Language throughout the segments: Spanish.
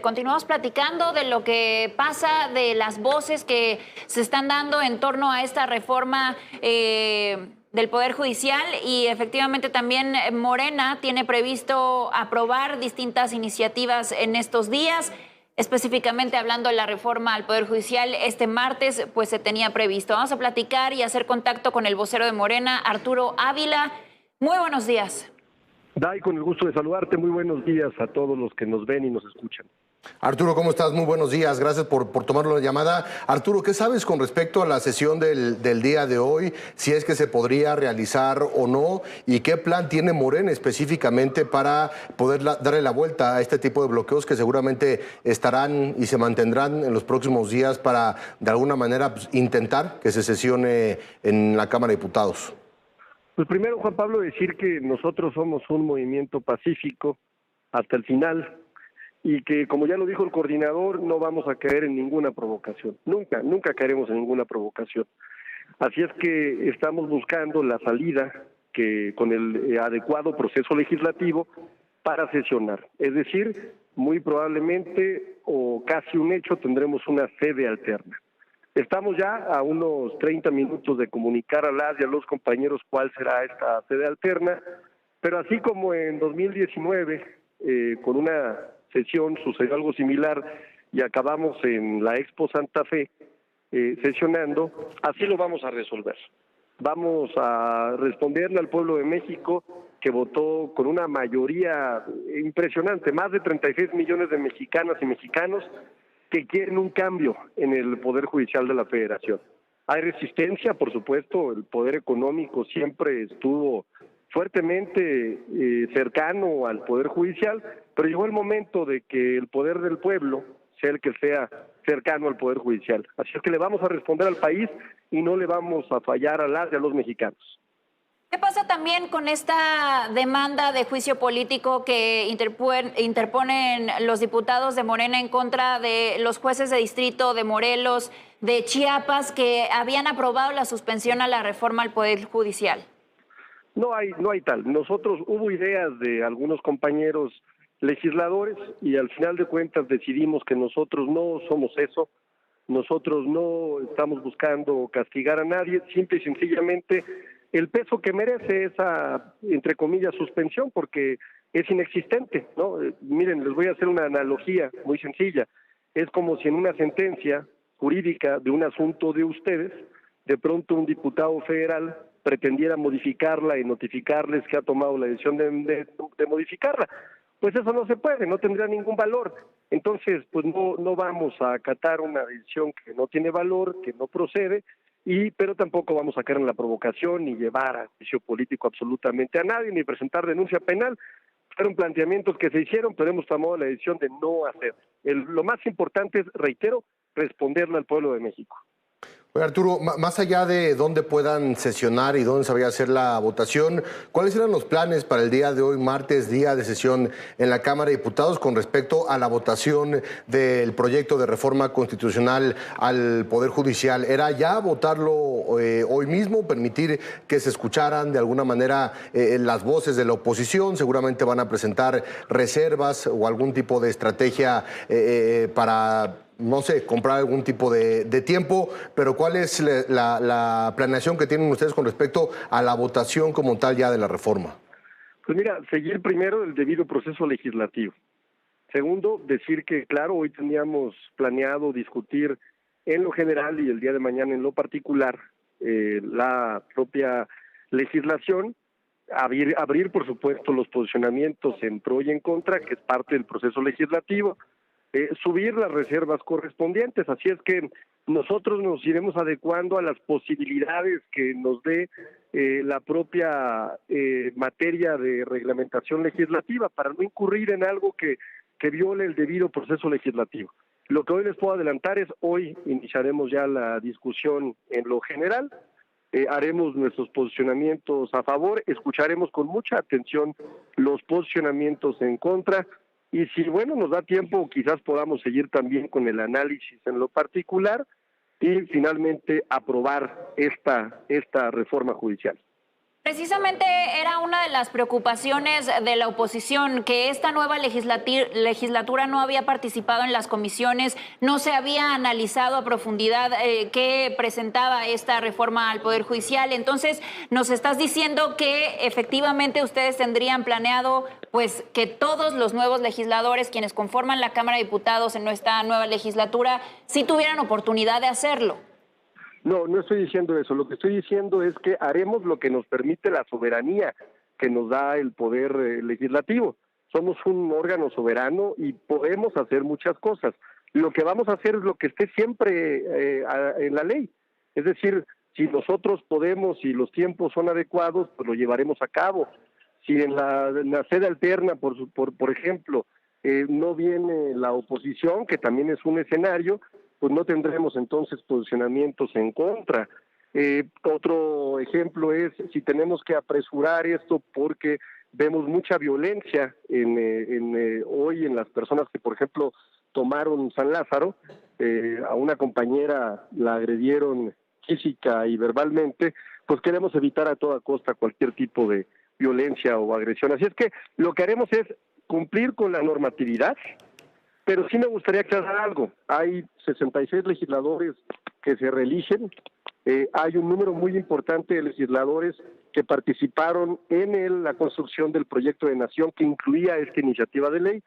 Continuamos platicando de lo que pasa, de las voces que se están dando en torno a esta reforma del Poder Judicial y efectivamente también Morena tiene previsto aprobar distintas iniciativas en estos días, específicamente hablando de la reforma al Poder Judicial. Este martes pues se tenía previsto. Vamos a platicar y hacer contacto con el vocero de Morena, Arturo Ávila. Muy buenos días. Dai, con el gusto de saludarte, muy buenos días a todos los que nos ven y nos escuchan. Arturo, ¿cómo estás? Muy buenos días, gracias por tomar la llamada. Arturo, ¿qué sabes con respecto a la sesión del día de hoy? Si es que se podría realizar o no, y qué plan tiene Morena específicamente para poder darle la vuelta a este tipo de bloqueos que seguramente estarán y se mantendrán en los próximos días para, de alguna manera, pues, intentar que se sesione en la Cámara de Diputados. Pues primero, Juan Pablo, decir que nosotros somos un movimiento pacífico hasta el final y que, como ya lo dijo el coordinador, no vamos a caer en ninguna provocación. Nunca caeremos en ninguna provocación. Así es que estamos buscando la salida que con el adecuado proceso legislativo para sesionar. Es decir, muy probablemente o casi un hecho tendremos una sede alterna. Estamos ya a unos 30 minutos de comunicar a las y a los compañeros cuál será esta sede alterna, pero así como en 2019, con una sesión sucedió algo similar y acabamos en la Expo Santa Fe sesionando, así lo vamos a resolver. Vamos a responderle al pueblo de México que votó con una mayoría impresionante, más de 36 millones de mexicanas y mexicanos, que quieren un cambio en el Poder Judicial de la Federación. Hay resistencia, por supuesto, el poder económico siempre estuvo fuertemente cercano al Poder Judicial, pero llegó el momento de que el poder del pueblo sea el que sea cercano al Poder Judicial. Así es que le vamos a responder al país y no le vamos a fallar a las y a los mexicanos. ¿Qué pasa también con esta demanda de juicio político que interponen los diputados de Morena en contra de los jueces de distrito de Morelos, de Chiapas, que habían aprobado la suspensión a la reforma al Poder Judicial? No hay tal. Nosotros hubo ideas de algunos compañeros legisladores y al final de cuentas decidimos que nosotros no somos eso. Nosotros no estamos buscando castigar a nadie, simple y sencillamente el peso que merece esa, entre comillas, suspensión, porque es inexistente, ¿no? Miren, les voy a hacer una analogía muy sencilla. Es como si en una sentencia jurídica de un asunto de ustedes, de pronto un diputado federal pretendiera modificarla y notificarles que ha tomado la decisión de modificarla. Pues eso no se puede, no tendría ningún valor. Entonces, pues no vamos a acatar una decisión que no tiene valor, que no procede, pero tampoco vamos a caer en la provocación ni llevar a juicio político absolutamente a nadie, ni presentar denuncia penal. Fueron planteamientos que se hicieron, pero hemos tomado la decisión de no hacer. Lo más importante es, reitero, responderle al pueblo de México. Oye, Arturo, más allá de dónde puedan sesionar y dónde se vaya a hacer la votación, ¿cuáles eran los planes para el día de hoy, martes, día de sesión en la Cámara de Diputados con respecto a la votación del proyecto de reforma constitucional al Poder Judicial? ¿Era ya votarlo hoy mismo, permitir que se escucharan de alguna manera las voces de la oposición? Seguramente van a presentar reservas o algún tipo de estrategia para, no sé, comprar algún tipo de tiempo, pero ¿cuál es la planeación que tienen ustedes con respecto a la votación como tal ya de la reforma? Pues mira, seguir primero el debido proceso legislativo. Segundo, decir que, claro, hoy teníamos planeado discutir en lo general y el día de mañana en lo particular la propia legislación, abrir, por supuesto, los posicionamientos en pro y en contra, que es parte del proceso legislativo, subir las reservas correspondientes. Así es que nosotros nos iremos adecuando a las posibilidades que nos dé la propia materia de reglamentación legislativa para no incurrir en algo que viole el debido proceso legislativo. Lo que hoy les puedo adelantar es, hoy iniciaremos ya la discusión en lo general, haremos nuestros posicionamientos a favor, escucharemos con mucha atención los posicionamientos en contra, y si, bueno, nos da tiempo, quizás podamos seguir también con el análisis en lo particular y finalmente aprobar esta reforma judicial. Precisamente era una de las preocupaciones de la oposición, que esta nueva legislatura no había participado en las comisiones, no se había analizado a profundidad qué presentaba esta reforma al Poder Judicial. Entonces, nos estás diciendo que efectivamente ustedes tendrían planeado pues que todos los nuevos legisladores, quienes conforman la Cámara de Diputados en esta nueva legislatura, sí tuvieran oportunidad de hacerlo. No, no estoy diciendo eso. Lo que estoy diciendo es que haremos lo que nos permite la soberanía que nos da el poder legislativo. Somos un órgano soberano y podemos hacer muchas cosas. Lo que vamos a hacer es lo que esté siempre en la ley. Es decir, si nosotros podemos y los tiempos son adecuados, pues lo llevaremos a cabo. Si en la sede alterna, por ejemplo, no viene la oposición, que también es un escenario, pues no tendremos entonces posicionamientos en contra. Otro ejemplo es si tenemos que apresurar esto porque vemos mucha violencia hoy en las personas que, por ejemplo, tomaron San Lázaro, a una compañera la agredieron física y verbalmente, pues queremos evitar a toda costa cualquier tipo de violencia o agresión. Así es que lo que haremos es cumplir con la normatividad, pero sí me gustaría aclarar algo. Hay 66 legisladores que se reeligen, hay un número muy importante de legisladores que participaron en la construcción del proyecto de nación que incluía esta iniciativa de ley,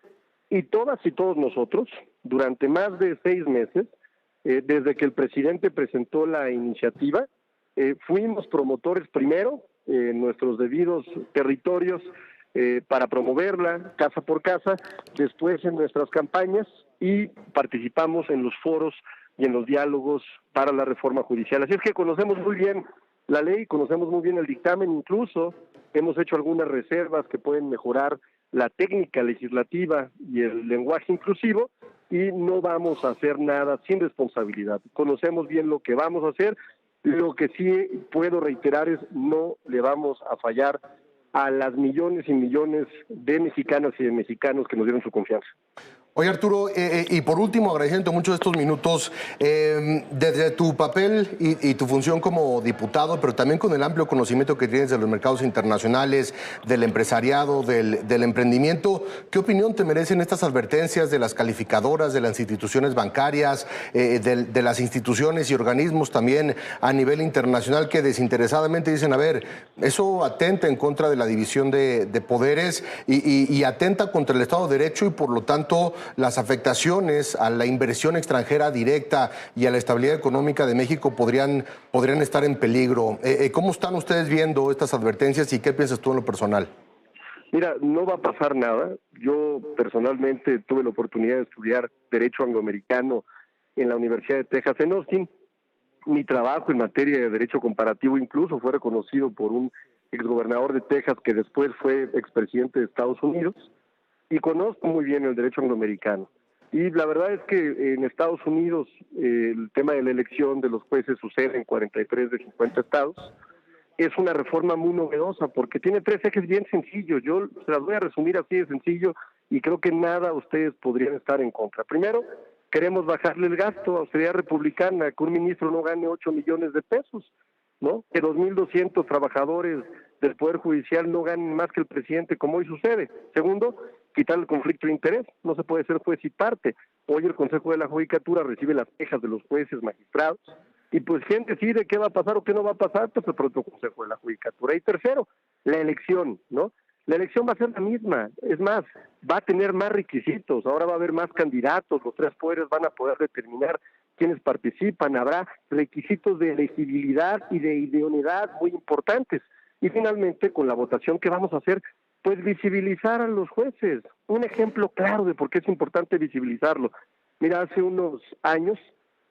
y todas y todos nosotros, durante más de 6 meses, desde que el presidente presentó la iniciativa, fuimos promotores primero en nuestros debidos territorios, para promoverla casa por casa, después en nuestras campañas, y participamos en los foros y en los diálogos para la reforma judicial. Así es que conocemos muy bien la ley, conocemos muy bien el dictamen, incluso hemos hecho algunas reservas que pueden mejorar la técnica legislativa y el lenguaje inclusivo, y no vamos a hacer nada sin responsabilidad. Conocemos bien lo que vamos a hacer. Lo que sí puedo reiterar es no le vamos a fallar a las millones y millones de mexicanas y de mexicanos que nos dieron su confianza. Oye, Arturo, y por último, agradeciendo mucho estos minutos, desde tu papel y tu función como diputado, pero también con el amplio conocimiento que tienes de los mercados internacionales, del empresariado, del emprendimiento, ¿qué opinión te merecen estas advertencias de las calificadoras, de las instituciones bancarias, de las instituciones y organismos también a nivel internacional que desinteresadamente dicen, a ver, eso atenta en contra de la división de poderes y atenta contra el Estado de Derecho, y por lo tanto las afectaciones a la inversión extranjera directa y a la estabilidad económica de México podrían estar en peligro? ¿Cómo están ustedes viendo estas advertencias y qué piensas tú en lo personal? Mira, no va a pasar nada. Yo personalmente tuve la oportunidad de estudiar Derecho Angloamericano en la Universidad de Texas en Austin. Mi trabajo en materia de Derecho Comparativo incluso fue reconocido por un exgobernador de Texas que después fue expresidente de Estados Unidos. Y conozco muy bien el derecho angloamericano. Y la verdad es que en Estados Unidos el tema de la elección de los jueces sucede en 43 de 50 estados. Es una reforma muy novedosa porque tiene 3 ejes bien sencillos. Yo se las voy a resumir así de sencillo y creo que nada ustedes podrían estar en contra. Primero, queremos bajarle el gasto a austeridad republicana, que un ministro no gane 8 millones de pesos, ¿no? Que 2.200 trabajadores del Poder Judicial no ganen más que el presidente, como hoy sucede. Segundo, quitar el conflicto de interés. No se puede ser juez y parte. Hoy el Consejo de la Judicatura recibe las quejas de los jueces, magistrados, y pues quien decide qué va a pasar o qué no va a pasar, pues el propio Consejo de la Judicatura. Y tercero, la elección, ¿no? La elección va a ser la misma. Es más, va a tener más requisitos. Ahora va a haber más candidatos. Los 3 poderes van a poder determinar quiénes participan. Habrá requisitos de elegibilidad y de idoneidad muy importantes. Y finalmente, con la votación que vamos a hacer, pues visibilizar a los jueces. Un ejemplo claro de por qué es importante visibilizarlo. Mira, hace unos años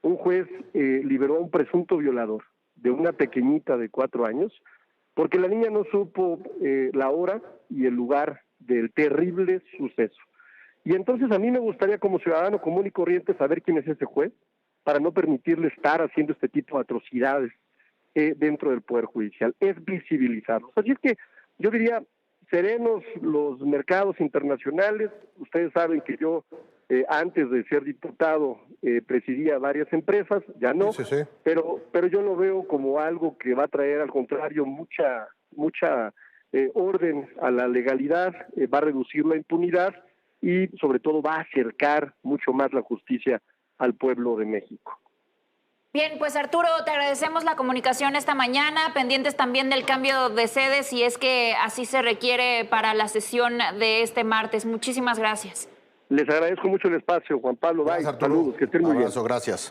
un juez liberó a un presunto violador de una pequeñita de 4 años porque la niña no supo la hora y el lugar del terrible suceso. Y entonces a mí me gustaría, como ciudadano común y corriente, saber quién es ese juez para no permitirle estar haciendo este tipo de atrocidades dentro del Poder Judicial. Es visibilizarlos. Así es que yo diría, serenos los mercados internacionales. Ustedes saben que yo, antes de ser diputado, presidía varias empresas, ya no, Sí. pero yo lo veo como algo que va a traer, al contrario, mucha mucha orden a la legalidad, va a reducir la impunidad y sobre todo va a acercar mucho más la justicia al pueblo de México. Bien, pues Arturo, te agradecemos la comunicación esta mañana, pendientes también del cambio de sede, si es que así se requiere para la sesión de este martes. Muchísimas gracias. Les agradezco mucho el espacio, Juan Pablo. Bye, saludos, que estén muy bien. Abrazo, gracias.